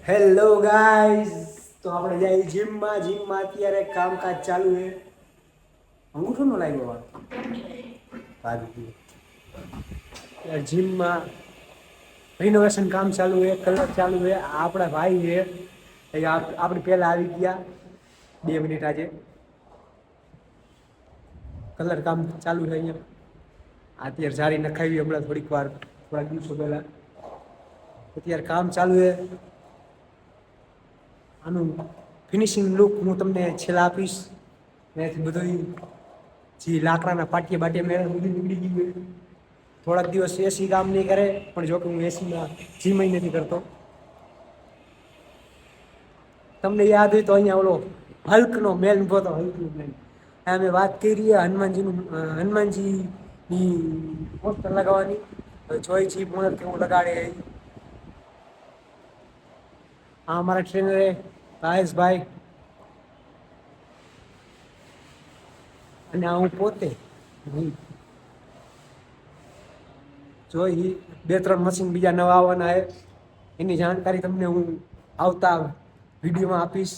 Hello guys, તો આપણે જઈએ જીમમાં અત્યારે કામકાજ ચાલુ છે. અંગૂઠો નો લાગ્યો જીમમાં રિનોવેશન કામ ચાલુ છે, કલર ચાલુ છે. આપણા ભાઈ છે આપણે પહેલા આવી ગયા 2 મિનિટ આજે કલર કામ ચાલુ છે. અહીંયા અત્યારે સારી નખાવી હમણાં થોડાક દિવસો પહેલા. અત્યારે કામ ચાલુ છે. આનું ફિનિશિંગ લુક હું તમને છેલ્લા આપીશ. ત્યાંથી બધું જે લાકડાના પાટિયા મેળ બધું નીકળી ગયું. થોડાક દિવસ એસી કામ નહીં કરે, પણ જો કે હું એસીમાં જીમ નથી કરતો. તમને યાદ હોય તો અહીંયા ઓલો હલ્કનો મેલ ઉભો હતો. હલ્કનો મેલ અમે વાત કરી હનુમાનજીની પોસ્ટર લગાવવાની. જોઈ જીપ કેવું લગાડે. હા, અમારા ટ્રેનર ભાઈ અને હું પોતે જોઈ 2-3 મશીન બીજા નવા આવવાના છે. એની જાણકારી તમને હું આવતા વિડીયોમાં આપીશ.